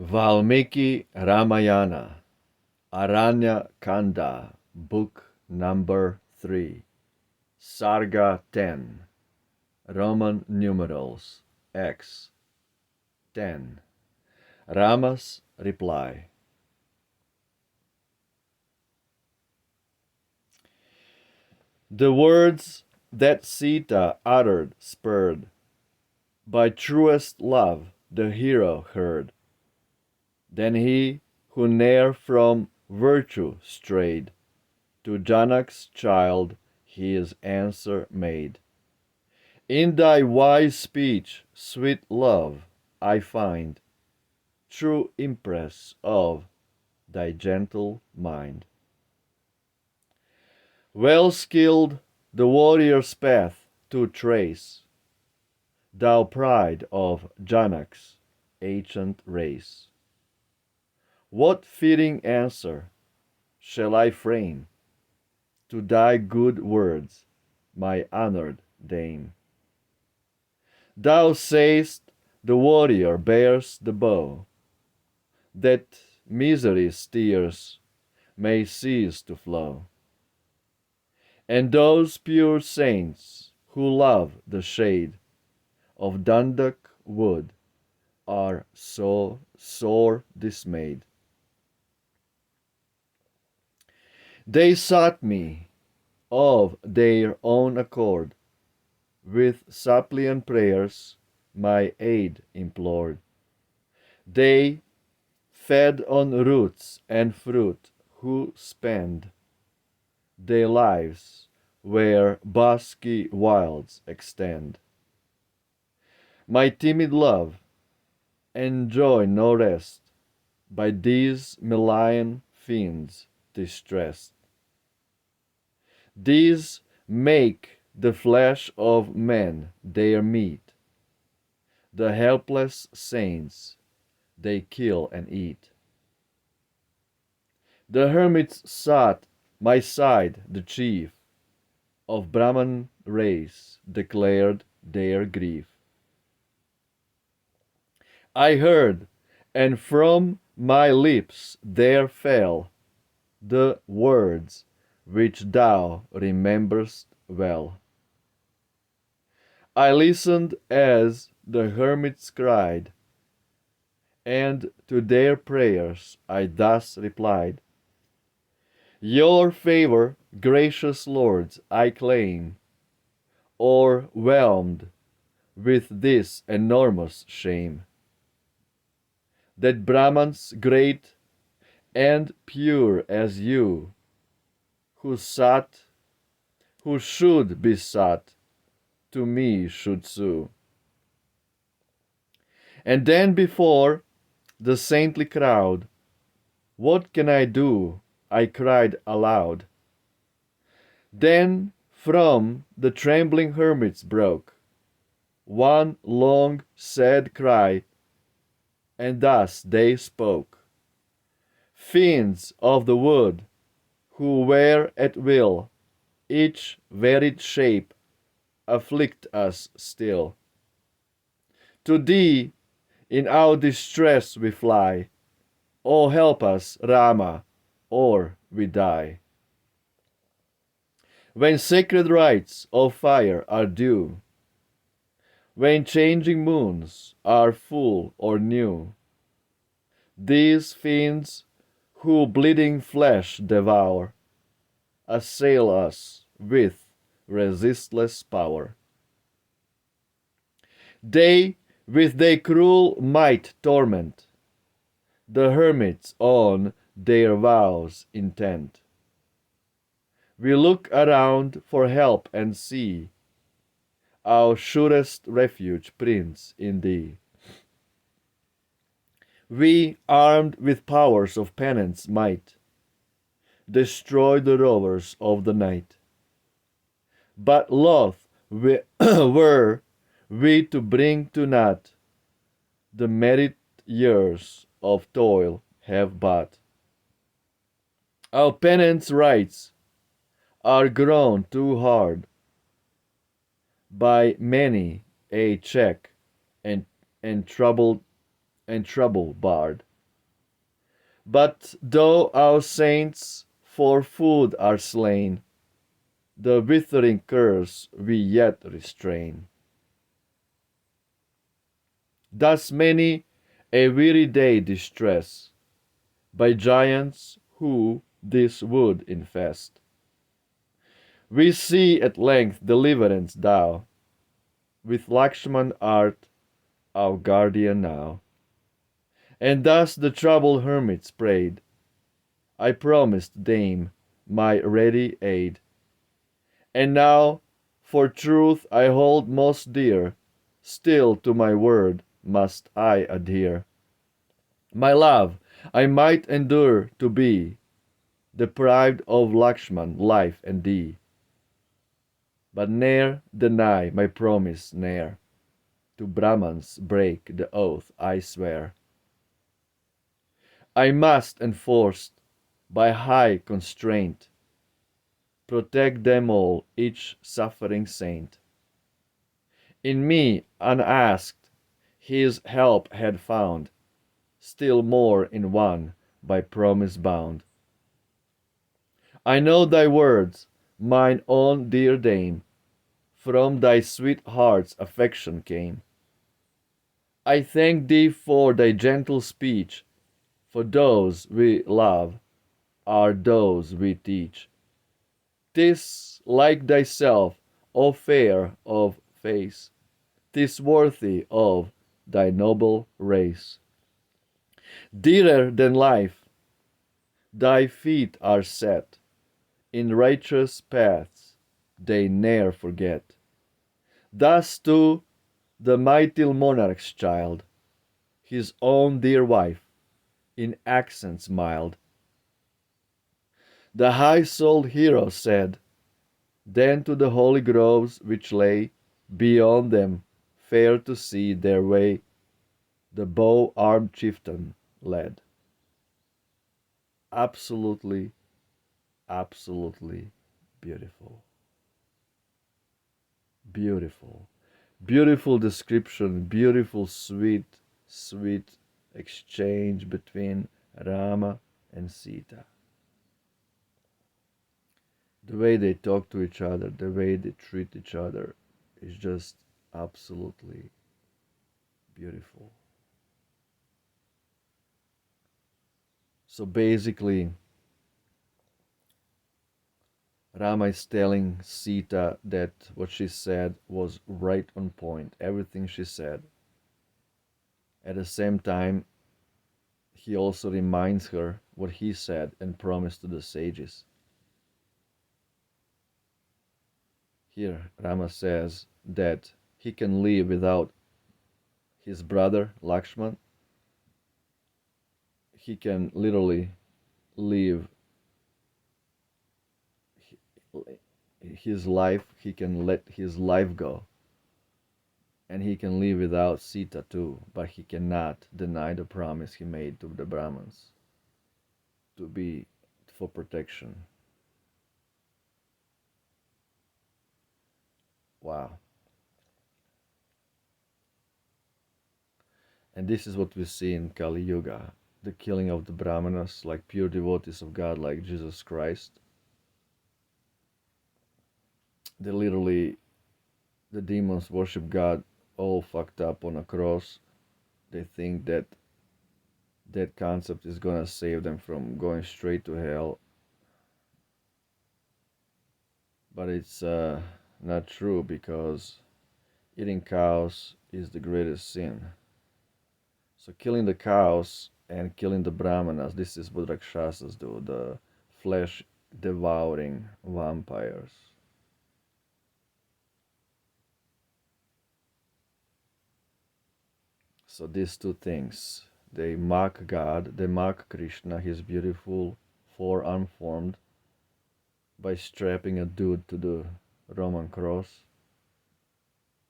Valmiki Ramayana, Aranya Kanda, Book number 3, Sarga 10, Roman numerals X 10. Rama's reply. The words that Sita uttered spurred by truest love the hero heard. Then he who ne'er from virtue strayed, to Janak's child his answer made. In thy wise speech, sweet love, I find true impress of thy gentle mind. Well skilled the warrior's path to trace, thou pride of Janak's ancient race. What fitting answer shall I frame to thy good words, my honored dame? Thou say'st the warrior bears the bow, that misery's tears may cease to flow. And those pure saints who love the shade of Dandak wood are so sore dismayed. They sought me of their own accord, with suppliant prayers my aid implored. They fed on roots and fruit who spend their lives where bosky wilds extend. My timid love enjoy no rest by these malign fiends distressed. These make the flesh of men their meat, the helpless saints they kill and eat. The hermits sought my side, the chief of Brahman race declared their grief. I heard, and from my lips there fell the words which thou rememberest well. I listened as the hermits cried, and to their prayers I thus replied. Your favor, gracious lords, I claim, o'erwhelmed with this enormous shame, that Brahmans great and pure as you, who should be sought, to me should sue. And then before the saintly crowd, what can I do? I cried aloud. Then from the trembling hermits broke one long sad cry, and thus they spoke. Fiends of the wood, who wear at will each varied shape, afflict us still. To thee in our distress we fly. O help us, Rama, or we die. When sacred rites of fire are due, when changing moons are full or new, these fiends who bleeding flesh devour assail us with resistless power. They with their cruel might torment the hermits on their vows intent. We look around for help and see our surest refuge, Prince, in thee. We, armed with powers of penance might, destroy the rovers of the night. But loth were we to bring to naught the merit years of toil have bought. Our penance rites are grown too hard by many a check and trouble barred. But though our saints for food are slain, the withering curse we yet restrain. Thus many a weary day distress, by giants who this wood infest. We see at length deliverance thou, with Lakshman art our guardian now. And thus the troubled hermits prayed, I promised Dame my ready aid. And now, for truth I hold most dear, still to my word must I adhere. My love, I might endure to be deprived of Lakshman, life and thee, but ne'er deny my promise, ne'er to Brahmans break the oath I swear. I must, enforced by high constraint, protect them all, each suffering saint. In me, unasked, his help had found, still more in one by promise bound. I know thy words, mine own dear dame, from thy sweet heart's affection came. I thank thee for thy gentle speech, for those we love are those we teach. 'Tis like thyself, O fair of face, 'tis worthy of thy noble race. Dearer than life, thy feet are set in righteous paths, they ne'er forget. Thus too the mighty monarch's child, his own dear wife, in accents mild, the high-souled hero said, then to the holy groves which lay beyond them, fair to see their way, the bow-armed chieftain led. Absolutely, absolutely beautiful. Beautiful. Beautiful description, beautiful, sweet, sweet exchange between Rama and Sita. The way they talk to each other, the way they treat each other is just absolutely beautiful. So basically, Rama is telling Sita that what she said was right on point, everything she said. At the same time, he also reminds her what he said and promised to the sages. Here, Rama says that he can live without his brother Lakshman. He can literally live his life, he can let his life go. And he can live without Sita too, but he cannot deny the promise he made to the Brahmins to be for protection. Wow. And this is what we see in Kali Yuga, the killing of the Brahmanas, like pure devotees of God, like Jesus Christ. They literally, the demons worship God all fucked up on a cross. They think that that concept is gonna save them from going straight to hell. But it's not true, because eating cows is the greatest sin. So killing the cows and killing the brahmanas, this is what Rakshasas do, the flesh devouring vampires. So these two things, they mock God, they mock Krishna, his beautiful four unformed, by strapping a dude to the Roman cross,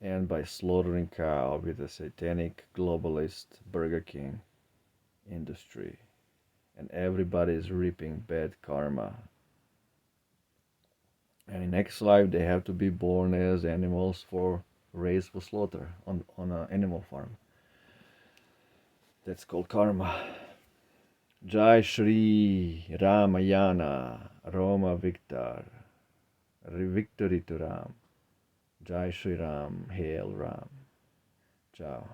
and by slaughtering cow with a satanic globalist Burger King industry. And everybody is reaping bad karma. And in next life they have to be born as animals for raised for slaughter on an animal farm. That's called karma. Jai Shri Ramayana, Roma Victor, victory to Ram. Jai Shri Ram, hail Ram. Ciao.